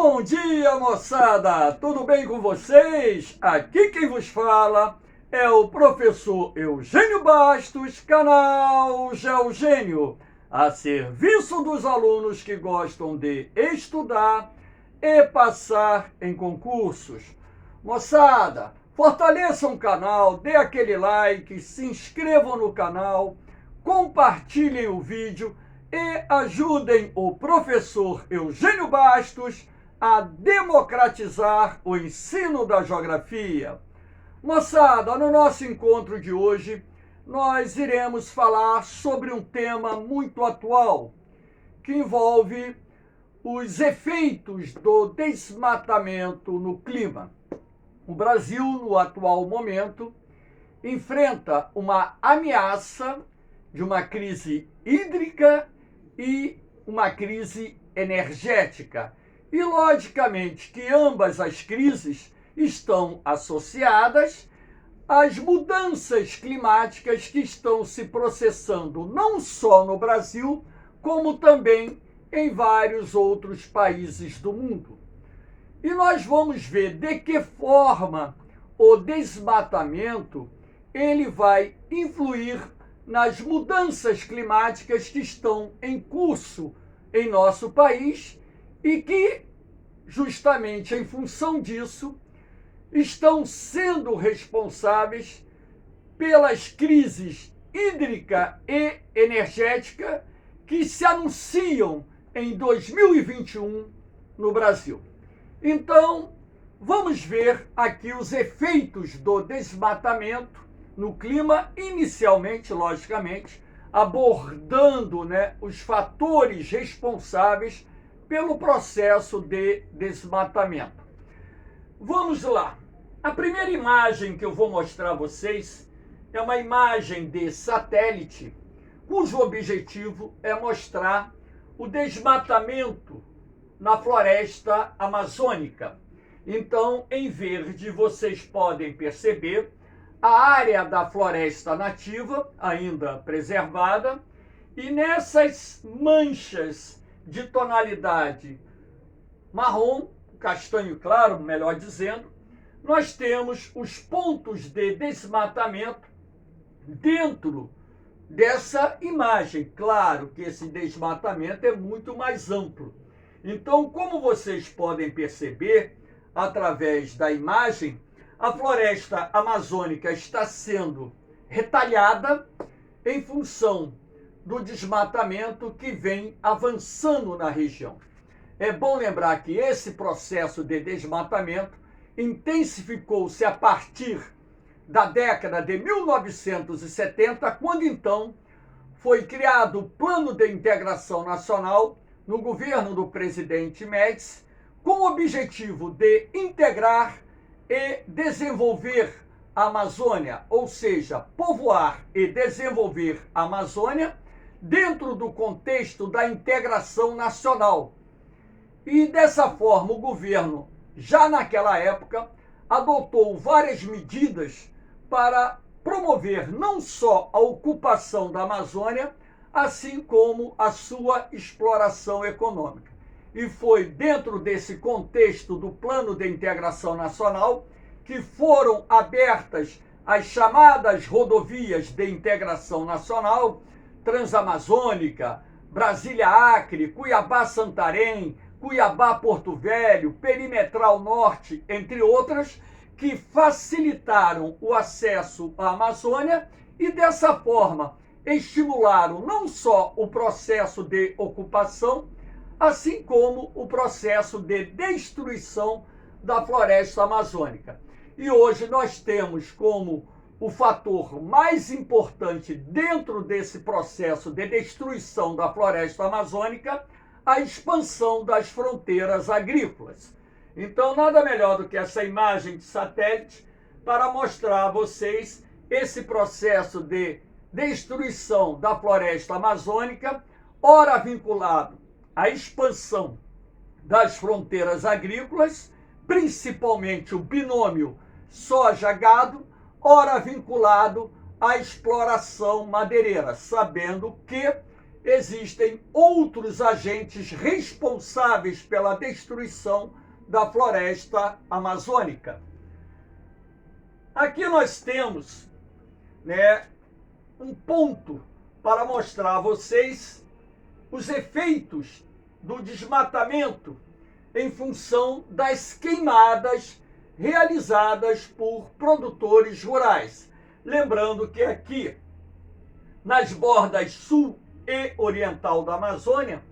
Bom dia, moçada! Tudo bem com vocês? Aqui quem vos fala é o professor Eugênio Bastos, canal Geogênio, a serviço dos alunos que gostam de estudar e passar em concursos. Moçada, fortaleçam o canal, dê aquele like, se inscrevam no canal, compartilhem o vídeo e ajudem o professor Eugênio Bastos a democratizar o ensino da geografia. Moçada, no nosso encontro de hoje, nós iremos falar sobre um tema muito atual, que envolve os efeitos do desmatamento no clima. O Brasil, no atual momento, enfrenta uma ameaça de uma crise hídrica e uma crise energética. E, logicamente, que ambas as crises estão associadas às mudanças climáticas que estão se processando não só no Brasil, como também em vários outros países do mundo. E nós vamos ver de que forma o desmatamento ele vai influir nas mudanças climáticas que estão em curso em nosso país e que, justamente em função disso, estão sendo responsáveis pelas crises hídrica e energética que se anunciam em 2021 no Brasil. Então, vamos ver aqui os efeitos do desmatamento no clima, inicialmente, logicamente, abordando, os fatores responsáveis pelo processo de desmatamento. Vamos lá. A primeira imagem que eu vou mostrar a vocês é uma imagem de satélite, cujo objetivo é mostrar o desmatamento na floresta amazônica. Então, em verde, vocês podem perceber a área da floresta nativa, ainda preservada, e nessas manchas de tonalidade marrom, castanho claro, melhor dizendo, nós temos os pontos de desmatamento dentro dessa imagem. Claro que esse desmatamento é muito mais amplo. Então, como vocês podem perceber, através da imagem, a floresta amazônica está sendo retalhada em função do desmatamento que vem avançando na região. É bom lembrar que esse processo de desmatamento intensificou-se a partir da década de 1970, quando então foi criado o Plano de Integração Nacional no governo do presidente Médici, com o objetivo de integrar e desenvolver a Amazônia, ou seja, povoar e desenvolver a Amazônia dentro do contexto da integração nacional. E dessa forma o governo, já naquela época, adotou várias medidas para promover não só a ocupação da Amazônia, assim como a sua exploração econômica. E foi dentro desse contexto do Plano de Integração Nacional que foram abertas as chamadas rodovias de integração nacional, Transamazônica, Brasília-Acre, Cuiabá-Santarém, Cuiabá-Porto Velho, Perimetral Norte, entre outras, que facilitaram o acesso à Amazônia e, dessa forma, estimularam não só o processo de ocupação, assim como o processo de destruição da floresta amazônica. E hoje nós temos como o fator mais importante dentro desse processo de destruição da floresta amazônica a expansão das fronteiras agrícolas. Então, nada melhor do que essa imagem de satélite para mostrar a vocês esse processo de destruição da floresta amazônica, ora vinculado à expansão das fronteiras agrícolas, principalmente o binômio soja-gado, ora vinculado à exploração madeireira, sabendo que existem outros agentes responsáveis pela destruição da floresta amazônica. Aqui nós temos, um ponto para mostrar a vocês os efeitos do desmatamento em função das queimadas realizadas por produtores rurais. Lembrando que aqui, nas bordas sul e oriental da Amazônia,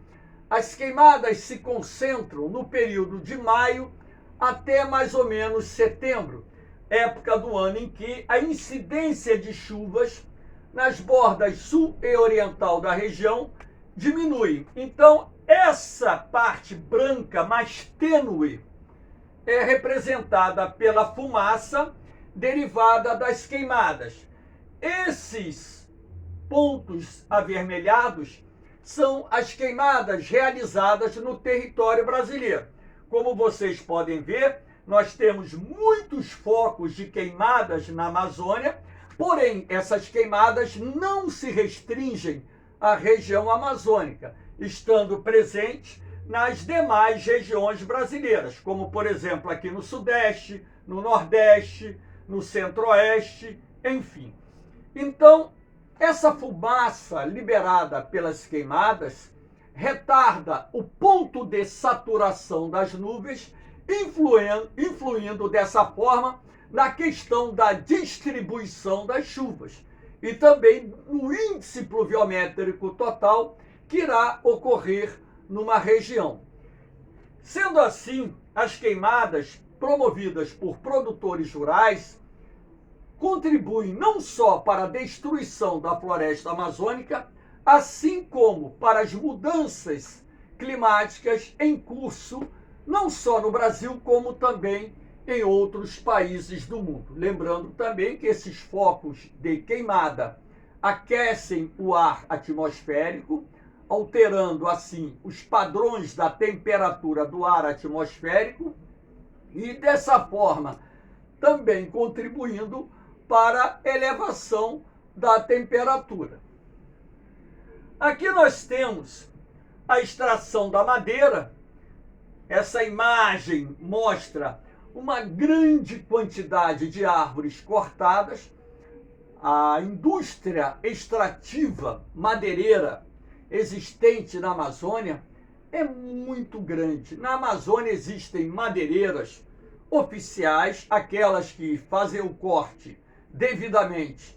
as queimadas se concentram no período de maio até mais ou menos setembro, época do ano em que a incidência de chuvas nas bordas sul e oriental da região diminui. Então, essa parte branca mais tênue é representada pela fumaça derivada das queimadas. Esses pontos avermelhados são as queimadas realizadas no território brasileiro. Como vocês podem ver, nós temos muitos focos de queimadas na Amazônia, porém, essas queimadas não se restringem à região amazônica, estando presentes nas demais regiões brasileiras, como, por exemplo, aqui no Sudeste, no Nordeste, no Centro-Oeste, enfim. Então, essa fumaça liberada pelas queimadas retarda o ponto de saturação das nuvens, influindo dessa forma na questão da distribuição das chuvas e também no índice pluviométrico total que irá ocorrer numa região. Sendo assim, as queimadas promovidas por produtores rurais contribuem não só para a destruição da floresta amazônica, assim como para as mudanças climáticas em curso, não só no Brasil, como também em outros países do mundo. Lembrando também que esses focos de queimada aquecem o ar atmosférico, alterando assim os padrões da temperatura do ar atmosférico e dessa forma também contribuindo para a elevação da temperatura. Aqui nós temos a extração da madeira. Essa imagem mostra uma grande quantidade de árvores cortadas. A indústria extrativa madeireira existente na Amazônia é muito grande. Na Amazônia existem madeireiras oficiais, aquelas que fazem o corte devidamente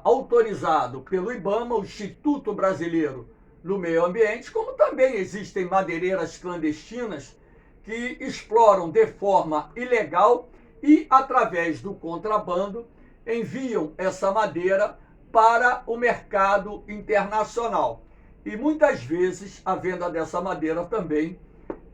autorizado pelo IBAMA, o Instituto Brasileiro do Meio Ambiente, como também existem madeireiras clandestinas que exploram de forma ilegal e, através do contrabando, enviam essa madeira para o mercado internacional. E muitas vezes a venda dessa madeira também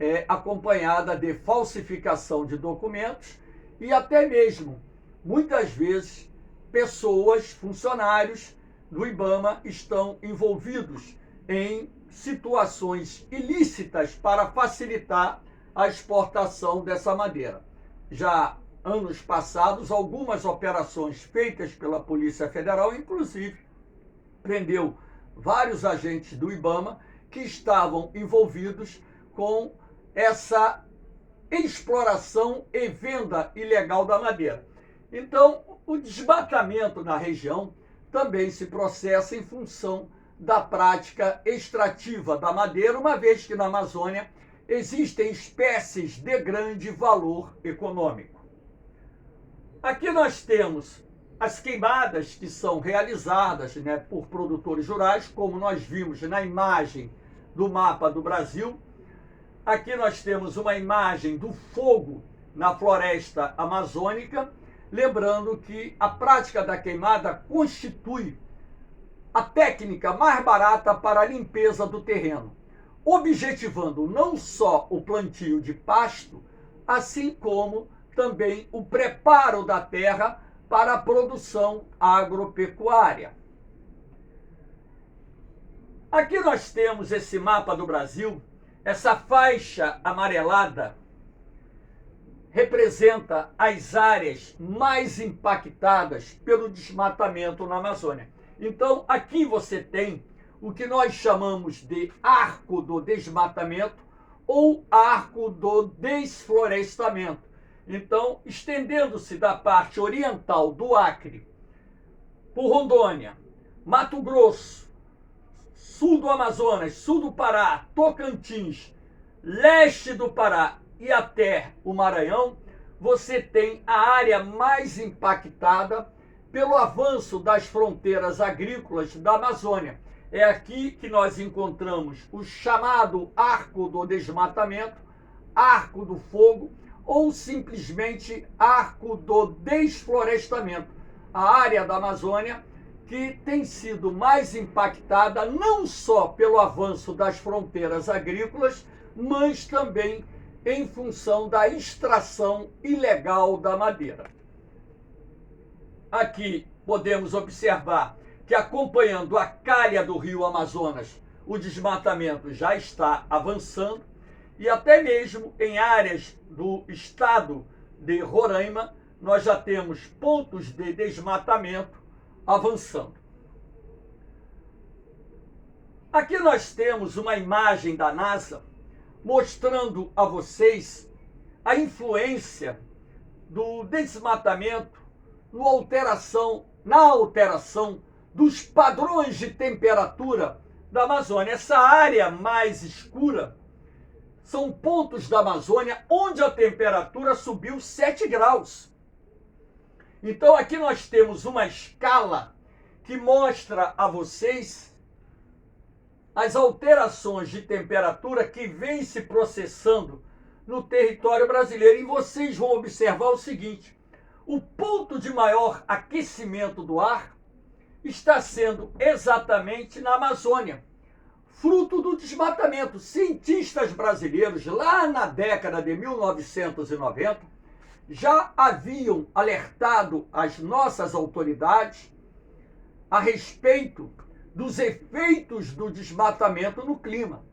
é acompanhada de falsificação de documentos e até mesmo, muitas vezes, pessoas, funcionários do IBAMA estão envolvidos em situações ilícitas para facilitar a exportação dessa madeira. Já anos passados, algumas operações feitas pela Polícia Federal, inclusive, prendeu vários agentes do IBAMA que estavam envolvidos com essa exploração e venda ilegal da madeira. Então, o desmatamento na região também se processa em função da prática extrativa da madeira, uma vez que na Amazônia existem espécies de grande valor econômico. Aqui nós temos as queimadas que são realizadas por produtores rurais, como nós vimos na imagem do mapa do Brasil. Aqui nós temos uma imagem do fogo na floresta amazônica, lembrando que a prática da queimada constitui a técnica mais barata para a limpeza do terreno, objetivando não só o plantio de pasto, assim como também o preparo da terra para a produção agropecuária. Aqui nós temos esse mapa do Brasil. Essa faixa amarelada representa as áreas mais impactadas pelo desmatamento na Amazônia. Então, aqui você tem o que nós chamamos de arco do desmatamento ou arco do desflorestamento. Então, estendendo-se da parte oriental do Acre, por Rondônia, Mato Grosso, sul do Amazonas, sul do Pará, Tocantins, leste do Pará e até o Maranhão, você tem a área mais impactada pelo avanço das fronteiras agrícolas da Amazônia. É aqui que nós encontramos o chamado Arco do Desmatamento, Arco do Fogo ou simplesmente Arco do Desflorestamento. A área da Amazônia que tem sido mais impactada não só pelo avanço das fronteiras agrícolas, mas também em função da extração ilegal da madeira. Aqui podemos observar que, acompanhando a calha do rio Amazonas, o desmatamento já está avançando e até mesmo em áreas do estado de Roraima, nós já temos pontos de desmatamento avançando. Aqui nós temos uma imagem da NASA mostrando a vocês a influência do desmatamento na alteração dos padrões de temperatura da Amazônia. Essa área mais escura são pontos da Amazônia onde a temperatura subiu 7 graus. Então aqui nós temos uma escala que mostra a vocês as alterações de temperatura que vêm se processando no território brasileiro. E vocês vão observar o seguinte: o ponto de maior aquecimento do ar está sendo exatamente na Amazônia, fruto do desmatamento. Cientistas brasileiros, lá na década de 1990, já haviam alertado as nossas autoridades a respeito dos efeitos do desmatamento no clima.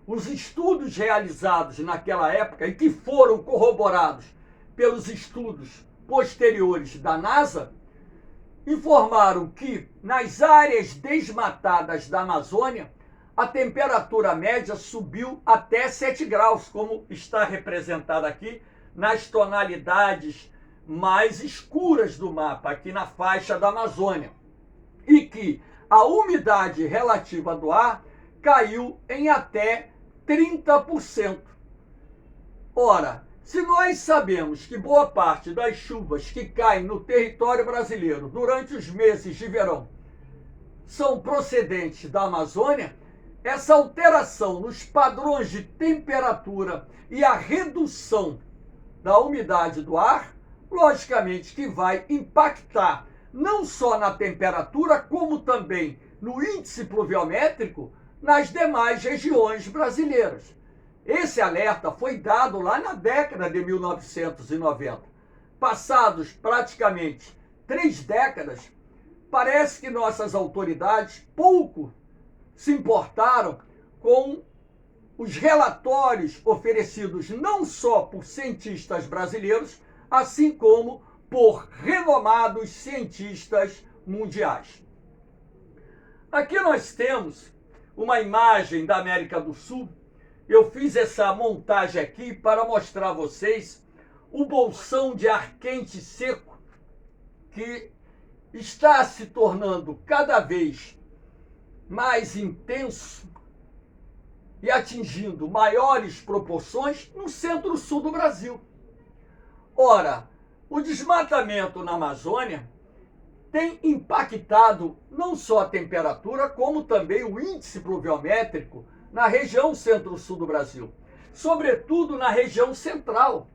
Os estudos realizados naquela época e que foram corroborados pelos estudos posteriores da NASA informaram que nas áreas desmatadas da Amazônia a temperatura média subiu até 7 graus, como está representada aqui nas tonalidades mais escuras do mapa, aqui na faixa da Amazônia, e que a umidade relativa do ar caiu em até 30%. Ora, se nós sabemos que boa parte das chuvas que caem no território brasileiro durante os meses de verão são procedentes da Amazônia, essa alteração nos padrões de temperatura e a redução da umidade do ar, logicamente que vai impactar não só na temperatura, como também no índice pluviométrico nas demais regiões brasileiras. Esse alerta foi dado lá na década de 1990. Passados praticamente 3 décadas, parece que nossas autoridades pouco se importaram com os relatórios oferecidos não só por cientistas brasileiros, assim como por renomados cientistas mundiais. Aqui nós temos uma imagem da América do Sul. Eu fiz essa montagem aqui para mostrar a vocês o bolsão de ar quente seco que está se tornando cada vez mais intenso e atingindo maiores proporções no centro-sul do Brasil. Ora, o desmatamento na Amazônia tem impactado não só a temperatura, como também o índice pluviométrico na região centro-sul do Brasil, sobretudo na região central.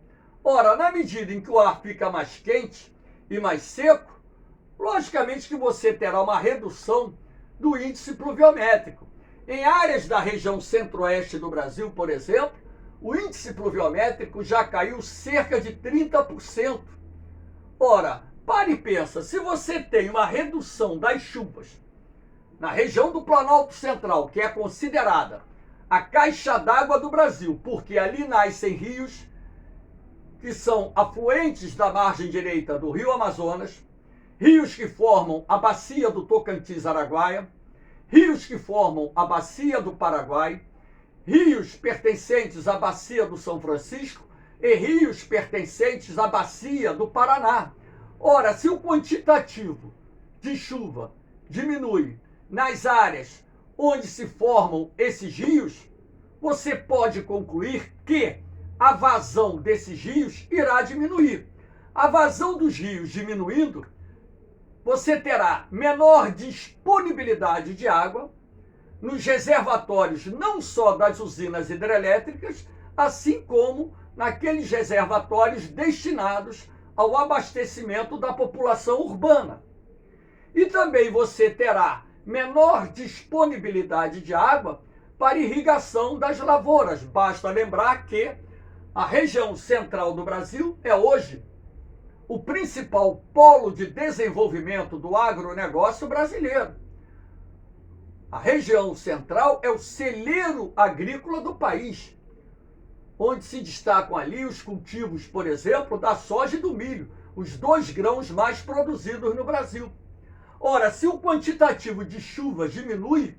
Ora, na medida em que o ar fica mais quente e mais seco, logicamente que você terá uma redução do índice pluviométrico. Em áreas da região centro-oeste do Brasil, por exemplo, o índice pluviométrico já caiu cerca de 30%. Ora, pare e pensa, se você tem uma redução das chuvas na região do Planalto Central, que é considerada a caixa d'água do Brasil, porque ali nascem rios que são afluentes da margem direita do rio Amazonas, rios que formam a bacia do Tocantins-Araguaia, rios que formam a bacia do Paraguai, rios pertencentes à bacia do São Francisco e rios pertencentes à bacia do Paraná. Ora, se o quantitativo de chuva diminui nas áreas onde se formam esses rios, você pode concluir que a vazão desses rios irá diminuir. A vazão dos rios diminuindo, você terá menor disponibilidade de água nos reservatórios, não só das usinas hidrelétricas, assim como naqueles reservatórios destinados ao abastecimento da população urbana. E também você terá menor disponibilidade de água para irrigação das lavouras. Basta lembrar que a região central do Brasil é hoje o principal polo de desenvolvimento do agronegócio brasileiro. A região central é o celeiro agrícola do país, onde se destacam ali os cultivos, por exemplo, da soja e do milho, os dois grãos mais produzidos no Brasil. Ora, se o quantitativo de chuvas diminui,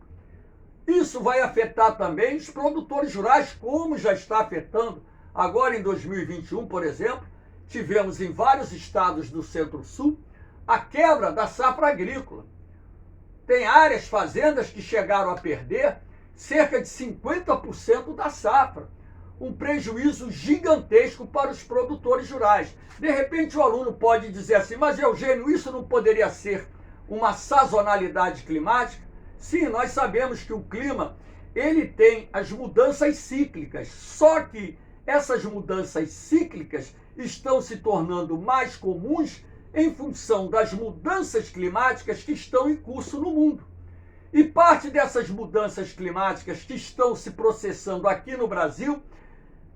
isso vai afetar também os produtores rurais, como já está afetando. Agora, em 2021, por exemplo, tivemos em vários estados do Centro-Sul a quebra da safra agrícola. Tem áreas, fazendas que chegaram a perder cerca de 50% da safra. Um prejuízo gigantesco para os produtores rurais. De repente o aluno pode dizer assim, mas Eugênio, isso não poderia ser uma sazonalidade climática? Sim, nós sabemos que o clima, ele tem as mudanças cíclicas, só que essas mudanças cíclicas estão se tornando mais comuns em função das mudanças climáticas que estão em curso no mundo. E parte dessas mudanças climáticas que estão se processando aqui no Brasil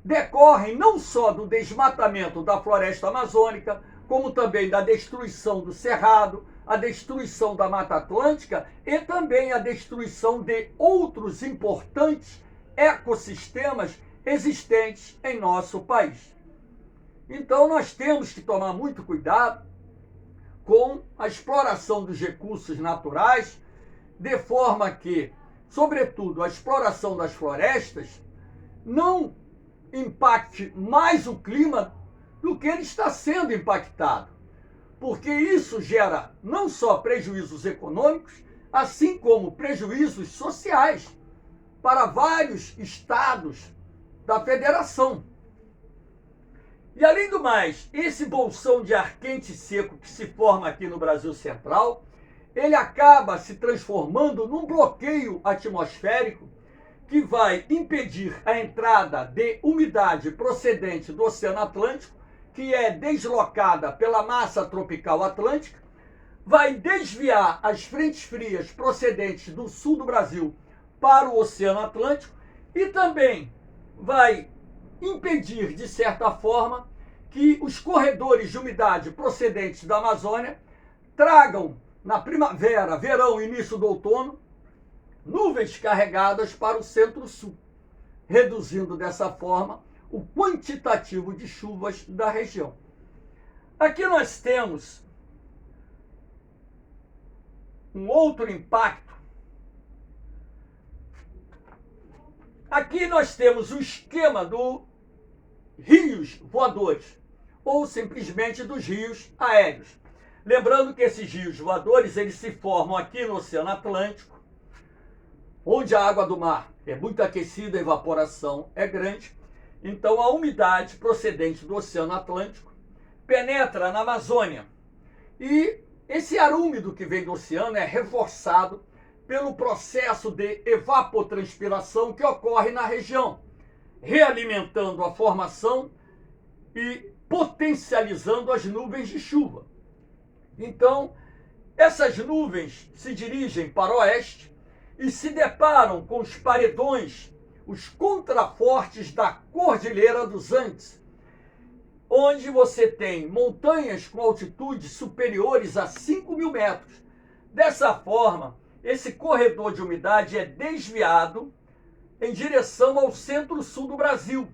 decorrem não só do desmatamento da floresta amazônica, como também da destruição do cerrado, a destruição da Mata Atlântica e também a destruição de outros importantes ecossistemas existentes em nosso país. Então nós temos que tomar muito cuidado com a exploração dos recursos naturais, de forma que, sobretudo, a exploração das florestas não impacte mais o clima do que ele está sendo impactado. Porque isso gera não só prejuízos econômicos, assim como prejuízos sociais para vários estados da federação. E além do mais, esse bolsão de ar quente e seco que se forma aqui no Brasil Central, ele acaba se transformando num bloqueio atmosférico que vai impedir a entrada de umidade procedente do Oceano Atlântico, que é deslocada pela massa tropical atlântica, vai desviar as frentes frias procedentes do sul do Brasil para o Oceano Atlântico e também vai impedir, de certa forma, que os corredores de umidade procedentes da Amazônia tragam, na primavera, verão e início do outono, nuvens carregadas para o centro-sul, reduzindo dessa forma o quantitativo de chuvas da região. Aqui nós temos um outro impacto. Aqui nós temos o esquema dos rios voadores, ou simplesmente dos rios aéreos. Lembrando que esses rios voadores, eles se formam aqui no Oceano Atlântico, onde a água do mar é muito aquecida, a evaporação é grande. Então a umidade procedente do Oceano Atlântico penetra na Amazônia. E esse ar úmido que vem do oceano é reforçado pelo processo de evapotranspiração que ocorre na região, realimentando a formação e potencializando as nuvens de chuva. Então, essas nuvens se dirigem para o oeste e se deparam com os paredões, os contrafortes da Cordilheira dos Andes, onde você tem montanhas com altitudes superiores a 5.000 metros. Dessa forma, esse corredor de umidade é desviado em direção ao centro-sul do Brasil.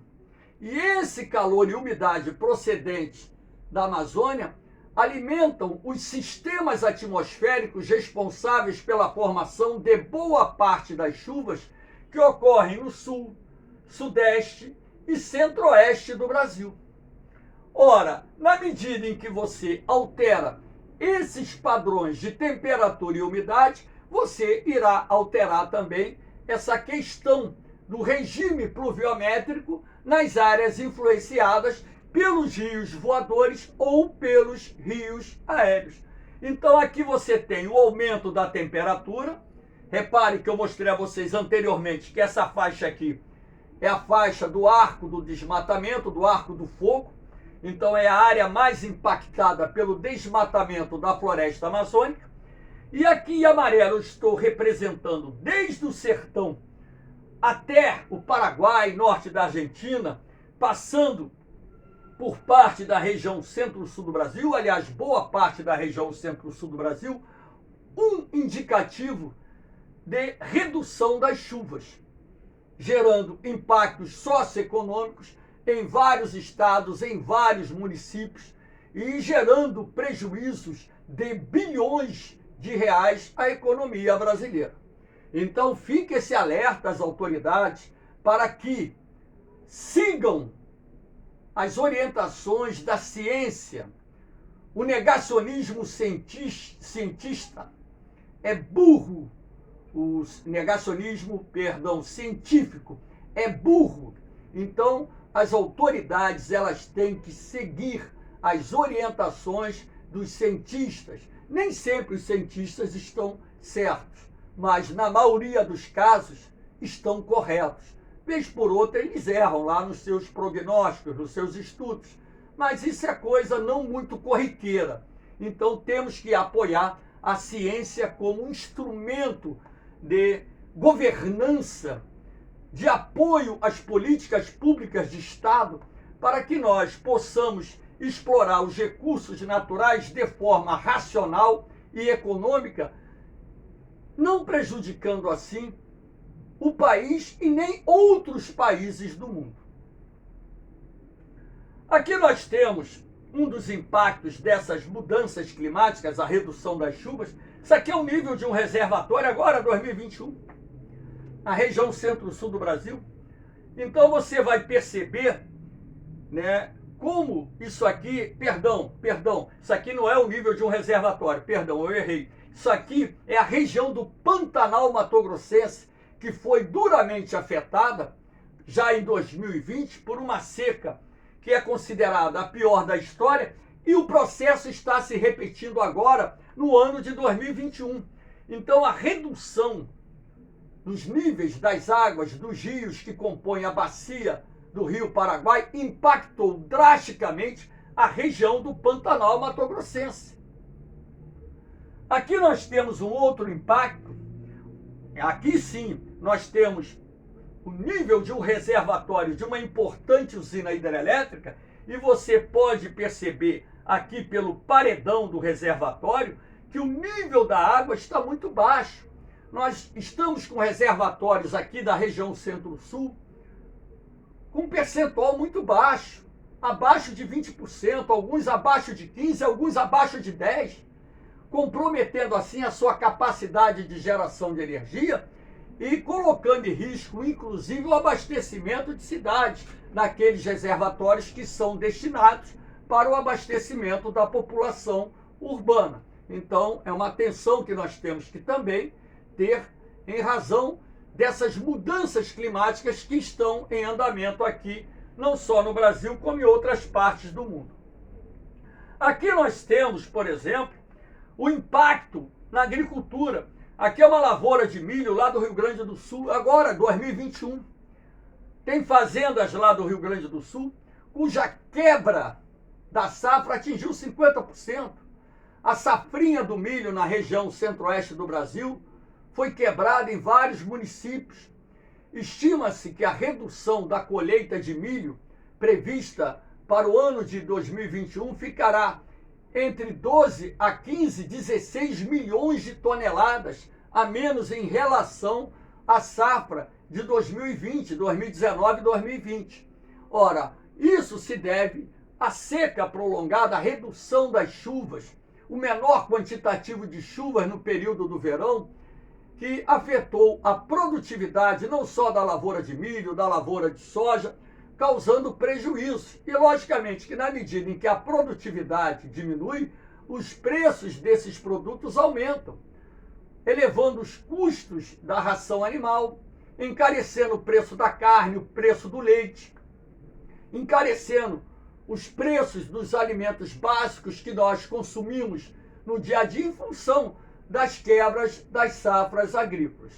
E esse calor e umidade procedente da Amazônia alimentam os sistemas atmosféricos responsáveis pela formação de boa parte das chuvas que ocorrem no sul, sudeste e centro-oeste do Brasil. Ora, na medida em que você altera esses padrões de temperatura e umidade, você irá alterar também essa questão do regime pluviométrico nas áreas influenciadas pelos rios voadores ou pelos rios aéreos. Então aqui você tem o aumento da temperatura. Repare que eu mostrei a vocês anteriormente que essa faixa aqui é a faixa do arco do desmatamento, do arco do fogo. Então é a área mais impactada pelo desmatamento da floresta amazônica. E aqui em amarelo eu estou representando desde o sertão até o Paraguai, norte da Argentina, passando por parte da região centro-sul do Brasil, aliás, boa parte da região centro-sul do Brasil, um indicativo de redução das chuvas, gerando impactos socioeconômicos em vários estados, em vários municípios, e gerando prejuízos de bilhões de reais à economia brasileira. Então fique esse alerta às autoridades para que sigam as orientações da ciência. O negacionismo cientista é burro. O negacionismo, científico é burro. Então, as autoridades, elas têm que seguir as orientações dos cientistas. Nem sempre os cientistas estão certos, mas na maioria dos casos estão corretos. Vez por outra, eles erram lá nos seus prognósticos, nos seus estudos. Mas isso é coisa não muito corriqueira. Então, temos que apoiar a ciência como um instrumento de governança, de apoio às políticas públicas de Estado, para que nós possamos explorar os recursos naturais de forma racional e econômica, não prejudicando assim o país e nem outros países do mundo. Aqui nós temos um dos impactos dessas mudanças climáticas, a redução das chuvas. Isso aqui é o nível de um reservatório agora, 2021, na região centro-sul do Brasil. Então você vai perceber, né, como isso aqui, perdão, isso aqui não é o nível de um reservatório, perdão, eu errei. Isso aqui é a região do Pantanal Mato-Grossense, que foi duramente afetada já em 2020 por uma seca que é considerada a pior da história, e o processo está se repetindo agora no ano de 2021. Então a redução dos níveis das águas dos rios que compõem a bacia do Rio Paraguai impactou drasticamente a região do Pantanal Mato-Grossense. Aqui nós temos um outro impacto. Aqui sim nós temos o nível de um reservatório de uma importante usina hidrelétrica, e você pode perceber aqui pelo paredão do reservatório que o nível da água está muito baixo. Nós estamos com reservatórios aqui da região centro-sul com um percentual muito baixo, abaixo de 20%, alguns abaixo de 15%, alguns abaixo de 10%, comprometendo assim a sua capacidade de geração de energia e colocando em risco, inclusive, o abastecimento de cidades naqueles reservatórios que são destinados para o abastecimento da população urbana. Então, é uma atenção que nós temos que também ter em razão dessas mudanças climáticas que estão em andamento aqui, não só no Brasil, como em outras partes do mundo. Aqui nós temos, por exemplo, o impacto na agricultura. Aqui é uma lavoura de milho lá do Rio Grande do Sul, agora, 2021. Tem fazendas lá do Rio Grande do Sul cuja quebra da safra atingiu 50%. A safrinha do milho na região centro-oeste do Brasil foi quebrada em vários municípios. Estima-se que a redução da colheita de milho prevista para o ano de 2021 ficará entre 12 a 15, 16 milhões de toneladas a menos em relação à safra de 2020, 2019 e 2020. Ora, isso se deve A seca prolongada, a redução das chuvas, o menor quantitativo de chuvas no período do verão, que afetou a produtividade não só da lavoura de milho, da lavoura de soja, causando prejuízos. E, logicamente, que na medida em que a produtividade diminui, os preços desses produtos aumentam, elevando os custos da ração animal, encarecendo o preço da carne, o preço do leite, encarecendo os preços dos alimentos básicos que nós consumimos no dia a dia em função das quebras das safras agrícolas.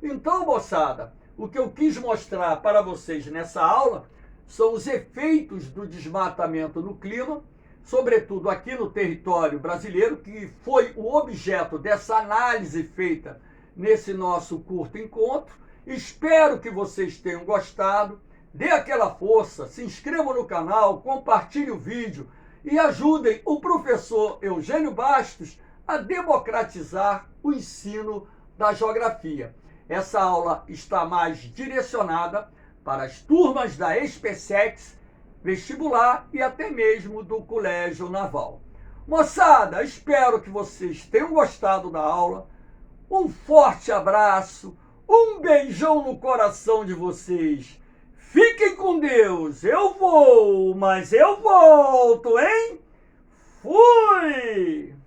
Então, moçada, o que eu quis mostrar para vocês nessa aula são os efeitos do desmatamento no clima, sobretudo aqui no território brasileiro, que foi o objeto dessa análise feita nesse nosso curto encontro. Espero que vocês tenham gostado. Dê aquela força, se inscrevam no canal, compartilhem o vídeo e ajudem o professor Eugênio Bastos a democratizar o ensino da geografia. Essa aula está mais direcionada para as turmas da Especex, vestibular e até mesmo do Colégio Naval. Moçada, espero que vocês tenham gostado da aula. Um forte abraço, um beijão no coração de vocês. Fiquem com Deus. Eu vou, mas eu volto, hein? Fui!